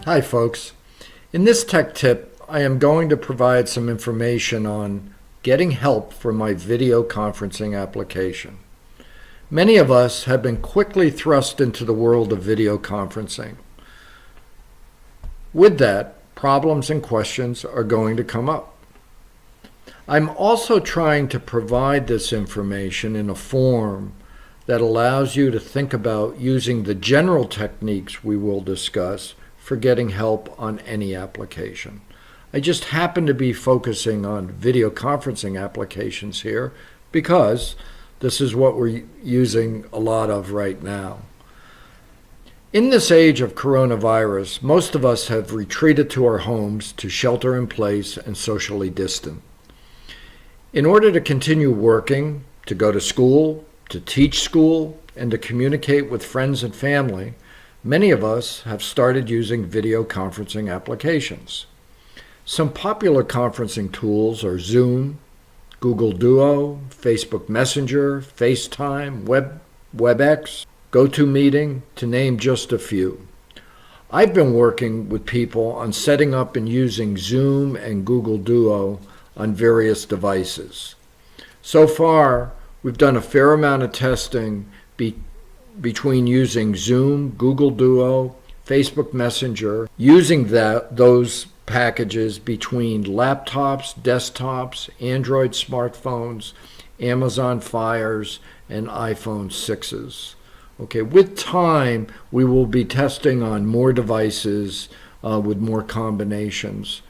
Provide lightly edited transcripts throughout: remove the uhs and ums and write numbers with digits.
Hi folks. In this tech tip, I am going to provide some information on getting help for my video conferencing application. Many of us have been quickly thrust into the world of video conferencing. With that, problems and questions are going to come up. I'm also trying to provide this information in a form that allows you to think about using the general techniques we will discuss for getting help on any application. I just happen to be focusing on video conferencing applications here because this is what we're using a lot of right now. In this age of coronavirus, most of us have retreated to our homes to shelter in place and socially distant. In order to continue working, to go to school, to teach school, and to communicate with friends and family, many of us have started using video conferencing applications. Some popular conferencing tools are Zoom, Google Duo, Facebook Messenger, FaceTime, WebEx, GoToMeeting, to name just a few. I've been working with people on setting up and using Zoom and Google Duo on various devices. So far, we've done a fair amount of testing between using Zoom, Google Duo, Facebook Messenger, using those packages between laptops, desktops, Android smartphones, Amazon Fires, and iPhone 6s. Okay, with time, we will be testing on more devices with more combinations.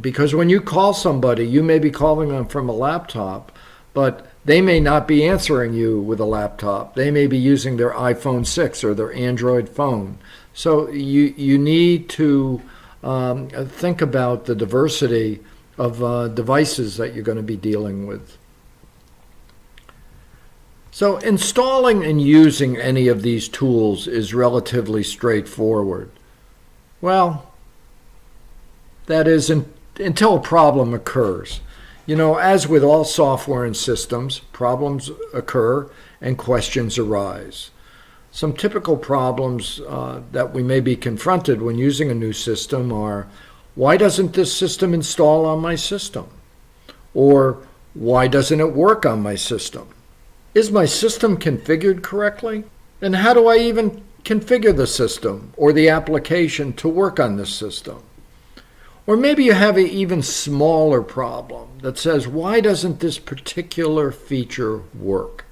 Because when you call somebody, you may be calling them from a laptop, but they may not be answering you with a laptop. They may be using their iPhone 6 or their Android phone. So you need to think about the diversity of devices that you're going to be dealing with. So installing and using any of these tools is relatively straightforward. Well, that is until a problem occurs. You know, as with all software and systems, problems occur and questions arise. Some typical problems that we may be confronted when using a new system are, why doesn't this system install on my system? Or, why doesn't it work on my system? Is my system configured correctly? And how do I even configure the system or the application to work on this system? Or maybe you have an even smaller problem that says, why doesn't this particular feature work?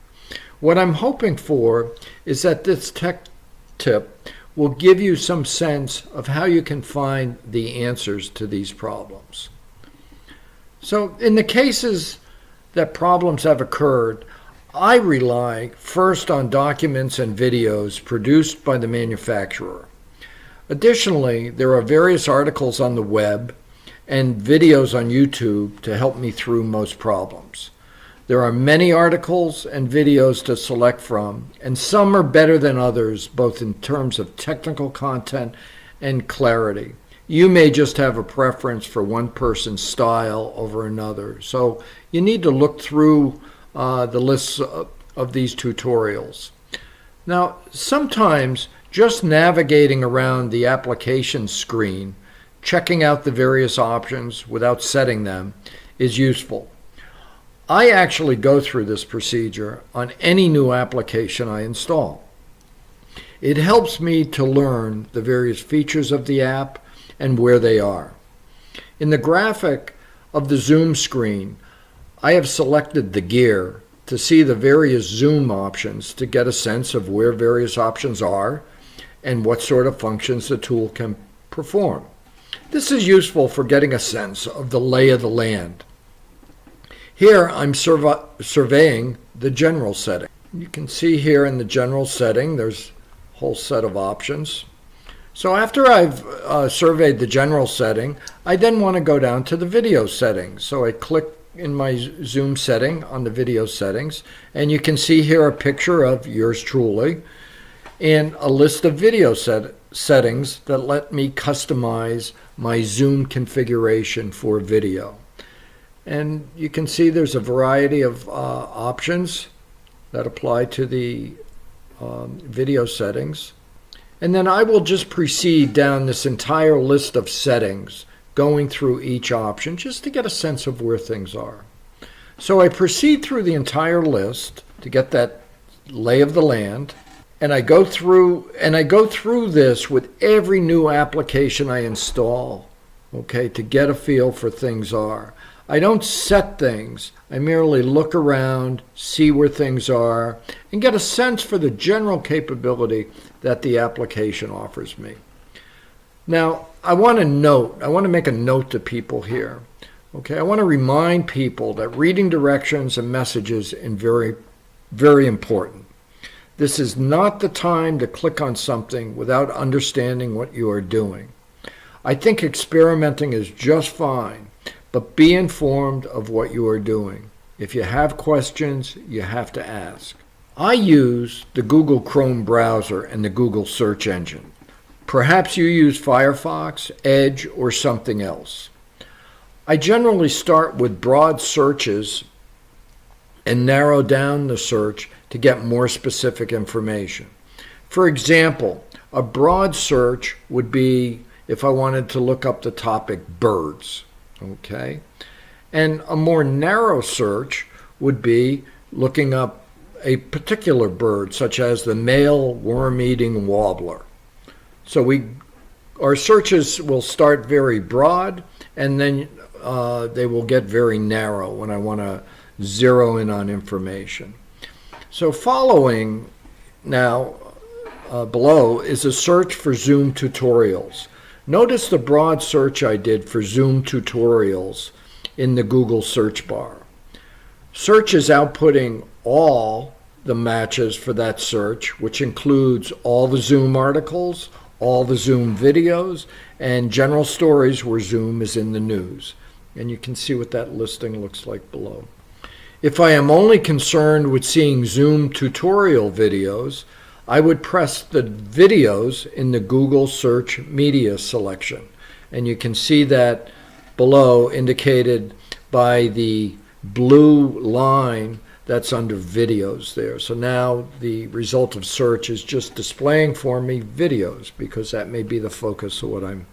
What I'm hoping for is that this tech tip will give you some sense of how you can find the answers to these problems. So in the cases that problems have occurred, I rely first on documents and videos produced by the manufacturer. Additionally, there are various articles on the web and videos on YouTube to help me through most problems. There are many articles and videos to select from, and some are better than others, both in terms of technical content and clarity. You may just have a preference for one person's style over another, so you need to look through the lists of these tutorials. Now, sometimes just navigating around the application screen, checking out the various options without setting them, is useful. I actually go through this procedure on any new application I install. It helps me to learn the various features of the app and where they are. In the graphic of the Zoom screen, I have selected the gear to see the various Zoom options to get a sense of where various options are and what sort of functions the tool can perform. This is useful for getting a sense of the lay of the land. Here I'm surveying the general setting. You can see here in the general setting there's a whole set of options. So after I've surveyed the general setting, I then want to go down to the video settings. So I click in my Zoom setting on the video settings, and you can see here a picture of yours truly and a list of video settings that let me customize my Zoom configuration for video. And you can see there's a variety of options that apply to the video settings. And then I will just proceed down this entire list of settings, going through each option just to get a sense of where things are. So I proceed through the entire list to get that lay of the land, and I go through this with every new application I install, okay, to get a feel for things are. I don't set things. I merely look around, see where things are, and get a sense for the general capability that the application offers me. Now, I want to make a note to people here. Okay, I want to remind people that reading directions and messages is very, very important. This is not the time to click on something without understanding what you are doing. I think experimenting is just fine, but be informed of what you are doing. If you have questions, you have to ask. I use the Google Chrome browser and the Google search engine. Perhaps you use Firefox, Edge, or something else. I generally start with broad searches and narrow down the search to get more specific information. For example, a broad search would be if I wanted to look up the topic birds, okay? And a more narrow search would be looking up a particular bird, such as the male worm-eating warbler. So our searches will start very broad, and then they will get very narrow when I want to zero in on information. So following now below is a search for Zoom tutorials. Notice the broad search I did for Zoom tutorials in the Google search bar. Search is outputting all the matches for that search, which includes all the Zoom articles, all the Zoom videos, and general stories where Zoom is in the news. And you can see what that listing looks like below. If I am only concerned with seeing Zoom tutorial videos, I would press the videos in the Google search media selection. And you can see that below indicated by the blue line that's under videos there. So now the result of search is just displaying for me videos, because that may be the focus of what I'm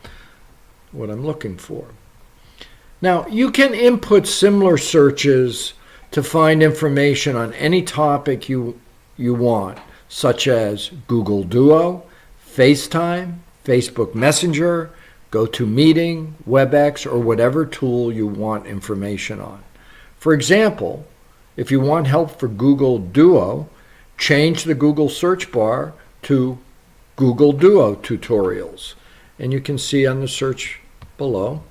looking for. Now, you can input similar searches to find information on any topic you want, such as Google Duo, FaceTime, Facebook Messenger, GoToMeeting, WebEx, or whatever tool you want information on. For example, if you want help for Google Duo, change the Google search bar to Google Duo tutorials. And you can see on the search below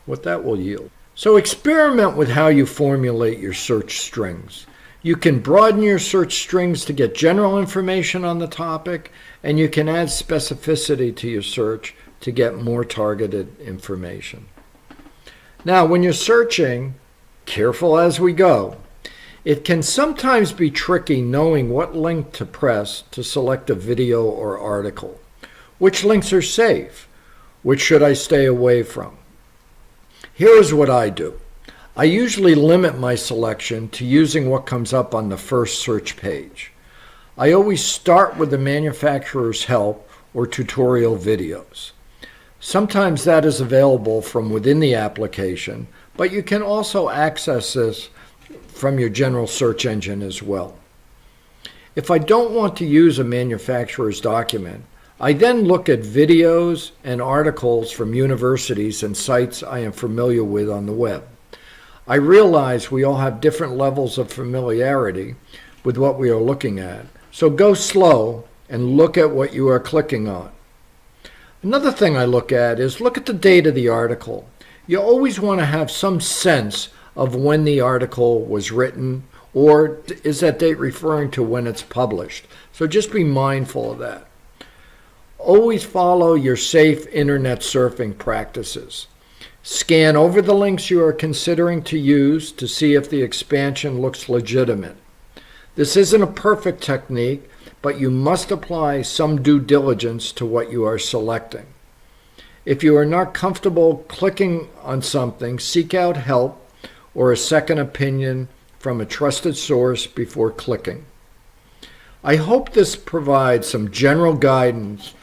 what that will yield. So experiment with how you formulate your search strings. You can broaden your search strings to get general information on the topic, and you can add specificity to your search to get more targeted information. Now, when you're searching, careful as we go. It can sometimes be tricky knowing what link to press to select a video or article. Which links are safe? Which should I stay away from? Here's what I do. I usually limit my selection to using what comes up on the first search page. I always start with the manufacturer's help or tutorial videos. Sometimes that is available from within the application, but you can also access this from your general search engine as well. If I don't want to use a manufacturer's document, I then look at videos and articles from universities and sites I am familiar with on the web. I realize we all have different levels of familiarity with what we are looking at, so go slow and look at what you are clicking on. Another thing I look at the date of the article. You always want to have some sense of when the article was written, or is that date referring to when it's published? So just be mindful of that. Always follow your safe internet surfing practices. Scan over the links you are considering to use to see if the expansion looks legitimate. This isn't a perfect technique, but you must apply some due diligence to what you are selecting. If you are not comfortable clicking on something, seek out help or a second opinion from a trusted source before clicking. I hope this provides some general guidance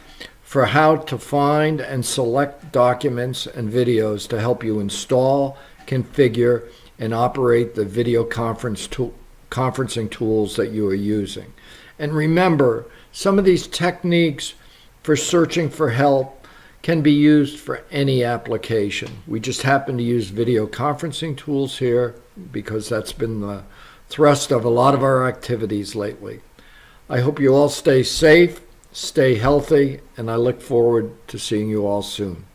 for how to find and select documents and videos to help you install, configure, and operate the video conferencing tools that you are using. And remember, some of these techniques for searching for help can be used for any application. We just happen to use video conferencing tools here because that's been the thrust of a lot of our activities lately. I hope you all stay safe, stay healthy, and I look forward to seeing you all soon.